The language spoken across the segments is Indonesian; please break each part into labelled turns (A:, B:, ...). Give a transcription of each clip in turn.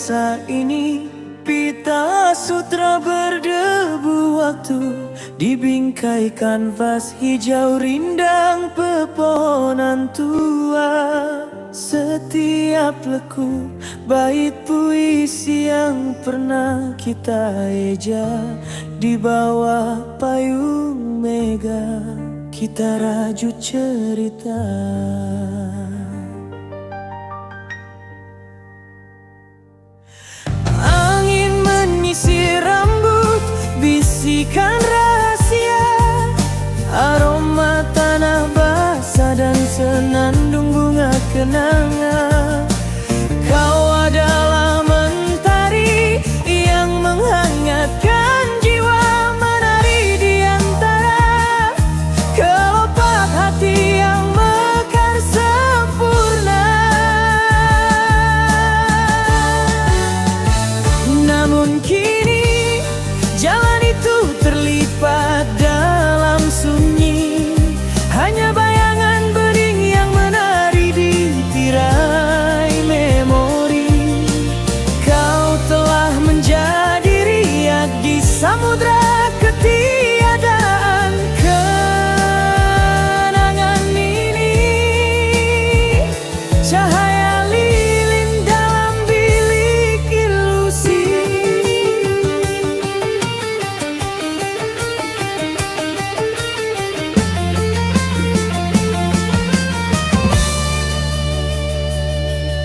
A: masa ini. Pita sutra berdebu waktu di bingkai kanvas hijau rindang pepohonan tua. Setiap lekuk bait puisi yang pernah kita eja di bawah payung mega, kita rajut cerita. Angin menyisir rambut, bisikan rahasia, aroma tanah basah dan senandung bunga kenangan. Kau adalah mentari yang menghangatkan jiwa, menari di antara kelopak hati yang mekar sempurna. Namun kini jalan itu terlipat dalam sunyi, hanya bayangan bening yang menari di tirai memori. Kau telah menjadi riak di samudra ketiadaan. Kenangan ini cahaya lilin dalam bilik ilusi.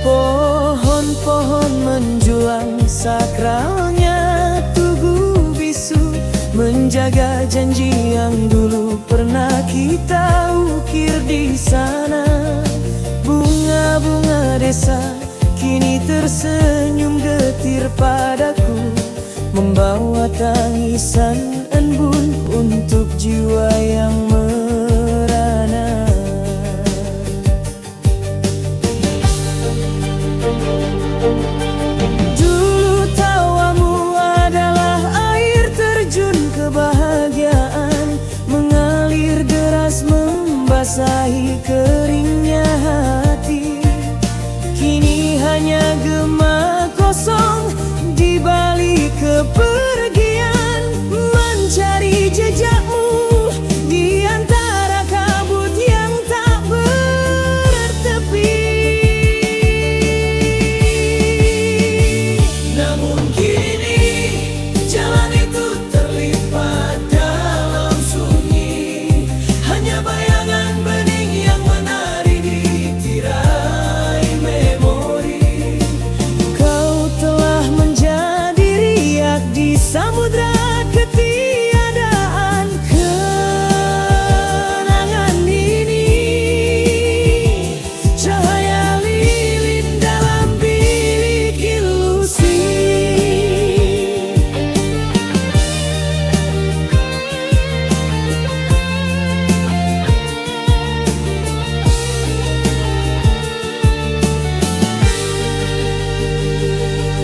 A: Pohon-pohon menjulang sakralnya tugu bisu, menjaga janji yang dulu pernah kita ukir di sana. Bunga-bunga desa kini tersenyum getir padaku, membawa tangisan embun untuk jiwa yang merana. Dulu tawamu adalah air terjun kebahagiaan, mengalir deras membasahi keringnya hati. Kini hanya gema kosong di balik kepergian, mencari jejakmu di antara kabut yang tak bertepi. Namun kini jalan itu terlipat dalam sunyi, hanya bayangan bening yang menari di tirai memori. Kau telah menjadi riak di samudra ketiadaan. Kenangan ini cahaya lilin dalam bilik ilusi.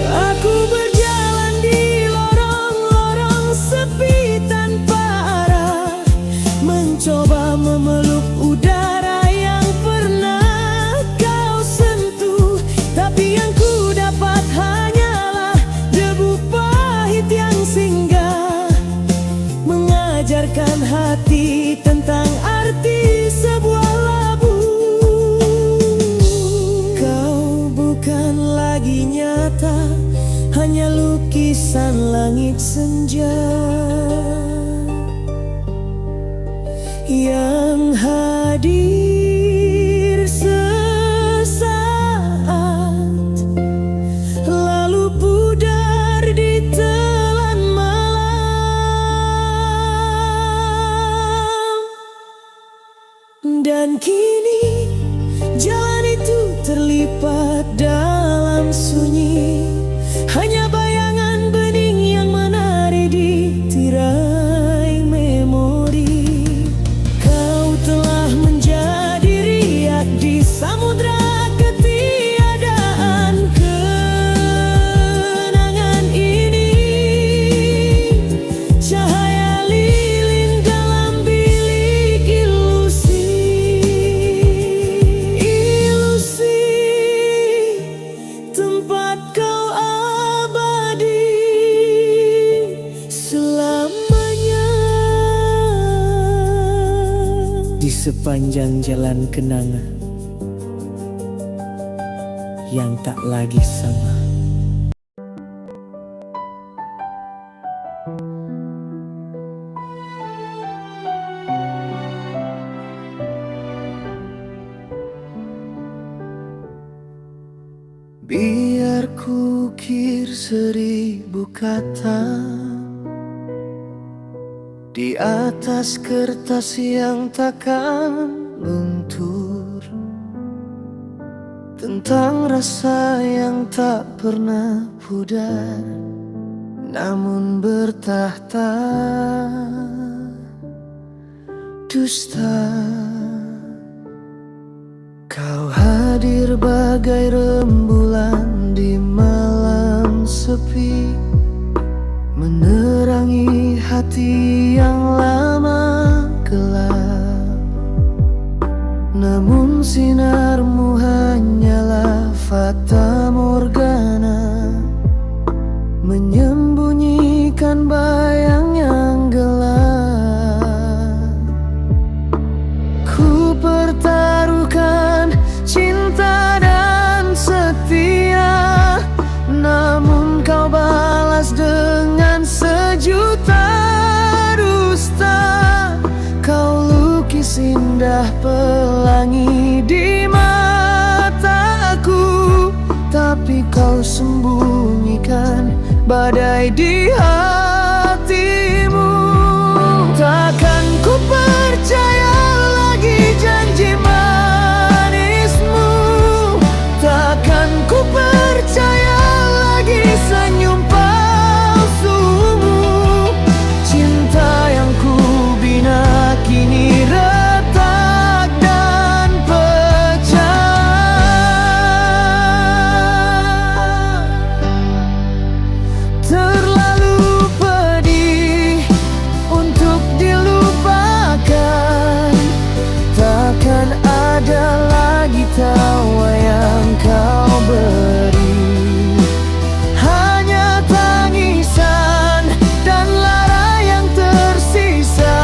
A: Aku berjalan di lorong-lorong sepi tanpa arah, mencoba memeluk udara yang pernah kau sentuh. Tapi yang ku dapat hanyalah debu pahit yang singgah, mengajarkan hati tentang arti sebuah labu. Kau bukan lagi nyata, hanya lukisan langit senja yang hadir sesaat, lalu pudar di telan malam. Dan kini jalan itu terlipat dalam sunyi, hanya bayangan bening yang menari di tirai memori. Kau telah menjadi riak di samudra ketiadaan. Kenangan ini cahaya lilin dalam bilik ilusi. Ilusi di sepanjang jalan kenangan yang tak lagi sama. Biar ku ukir 1000 kata di atas kertas yang takkan luntur, tentang rasa yang tak pernah pudar namun bertahta dusta. Kau hadir bagai rembulan di malam sepi, menerangi hati yang lama gelap. Namun sinarmu hanyalah fata morgana, menyembunyikan bayang yang gelap. Ku pertaruhkan cinta dan setia, namun kau balas dengan sejuta dusta. Kau lukis indah pelangi di mataku, tapi kau sembunyikan badai di hatimu. Takkan ku percaya lagi janji manismu, takkan ku percaya lagi senyum palsumu. Cinta yang ku bina kini retak dan pecah. Terlalu pedih untuk dilupakan, takkan ada lagi tawa yang kau beri. Hanya tangisan dan lara yang tersisa.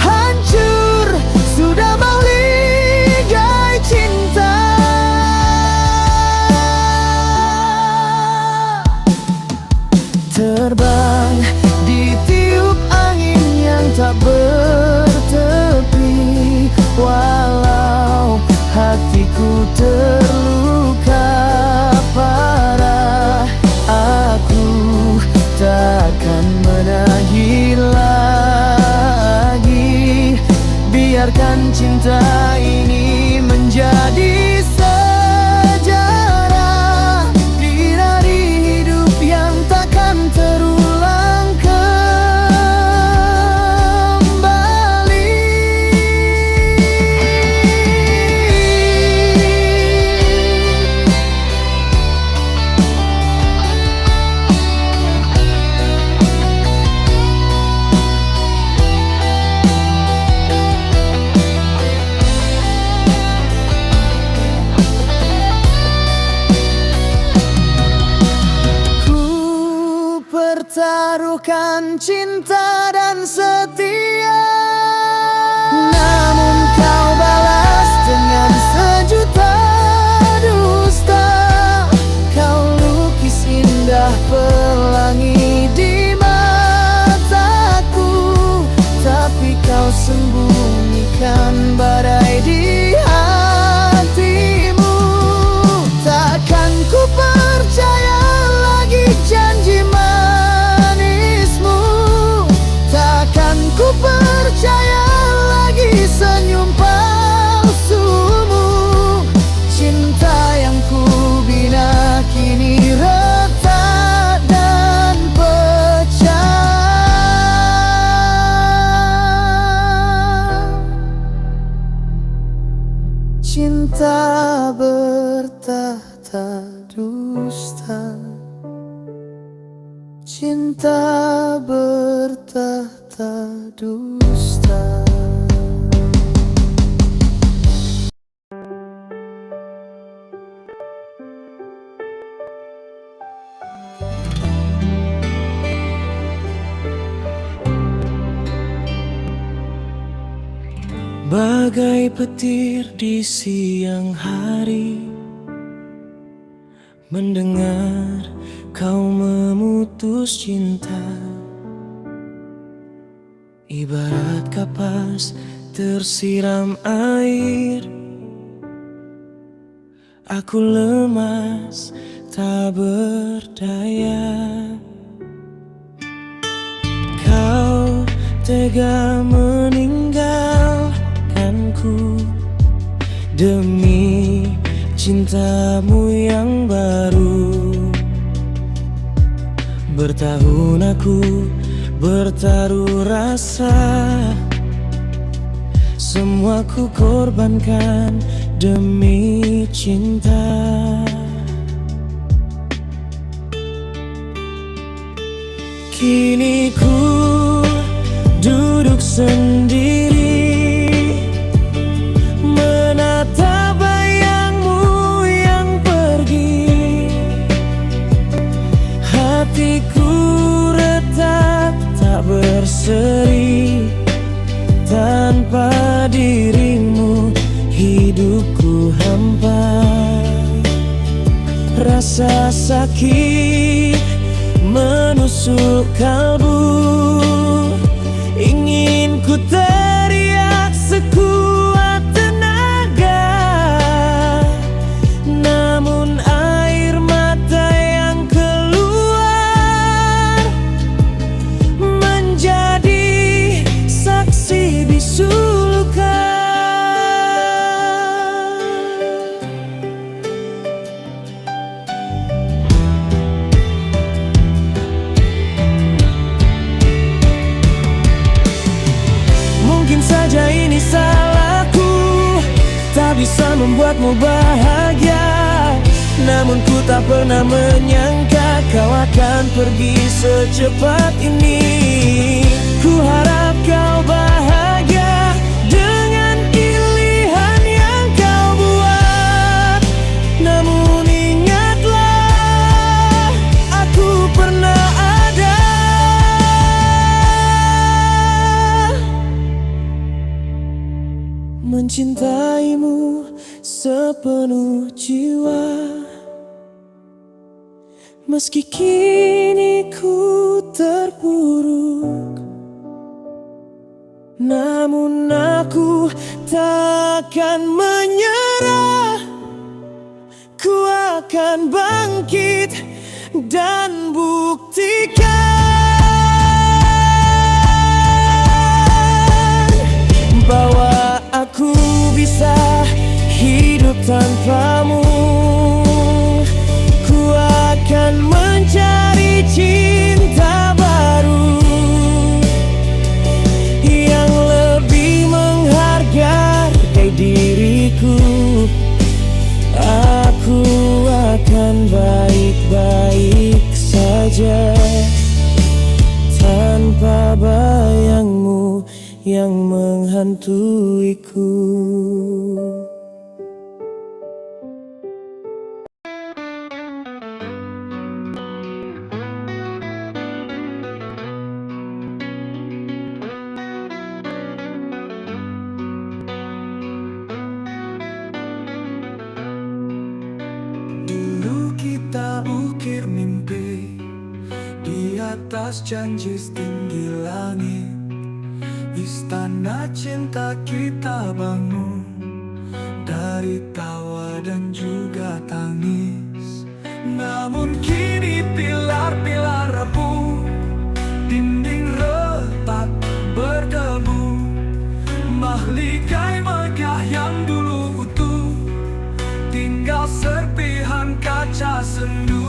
A: Hancur sudah meligai cinta. Terbang ditiup angin yang tak bertepi, walau hatiku terluka parah. Aku takkan menagih lagi, biarkan cinta ini menjadi sejarah di hari hidup yang takkan terulang kembali. Ku pertaruhkan cinta dan setia, namun kau balas dengan sejuta dusta. Kau lukis indah pelangi di mataku, tapi kau sembunyikan badai di hatimu. Takkan ku percaya lagi janji manismu, takkan ku percaya lagi senyum palsumu. Cinta yang ku bina kini retak dan pecah. Cinta bertahta dusta, cinta bertahta dusta. Bagai petir di siang hari, mendengar kau memutus cinta. Ibarat kapas tersiram air, aku lemas tak berdaya. Kau tega meninggalkanku demi cintamu yang baru. Bertahun aku bertaruh rasa, semua ku korbankan demi cinta. Kini ku duduk sendiri, menatap bayangmu yang pergi. Hatiku retak tak berseri, tanpa dirimu hidupku hampa. Rasa sakit menusuk kalbu, ingin ku teriak sekuat tenaga, namun air mata yang keluar menjadi saksi bisu luka. Mungkin saja ini salahku, tak bisa membuatmu bahagia. Namun ku tak pernah menyangka kau akan pergi secepat ini. Ku harap kau bahagia dengan pilihan yang kau buat. Namun ingatlah, aku pernah ada. Mencintaimu sepenuh jiwa, meski kini ku terpuruk. Namun aku takkan menyerah, ku akan bangkit dan buktikan bahwa aku bisa hidup tanpamu. Ku akan mencari cinta baru yang lebih menghargai diriku. Aku akan baik-baik saja tanpa bayangmu yang menghantuiku. Dulu kita ukir mimpi di atas janji setinggi langit. Istana cinta kita bangun dari tawa dan juga tangis. Namun kini pilar-pilar rapuh, dinding retak berdebu. Mahligai megah yang dulu utuh, tinggal serpihan kaca sendu.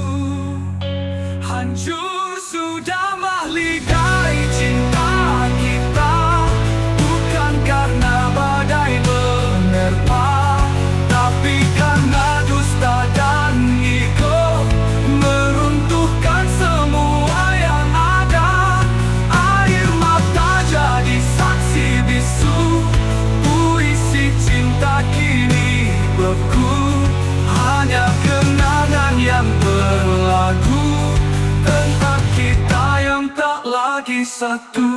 A: Hancur sudah mahligai cinta kita, bukan karena badai menerpa, tapi karena dusta dan ego meruntuhkan semua yang ada. Air mata jadi saksi bisu, puisi cinta kini beku. Hanya kenangan yang berlagu tentang kita yang tak lagi satu.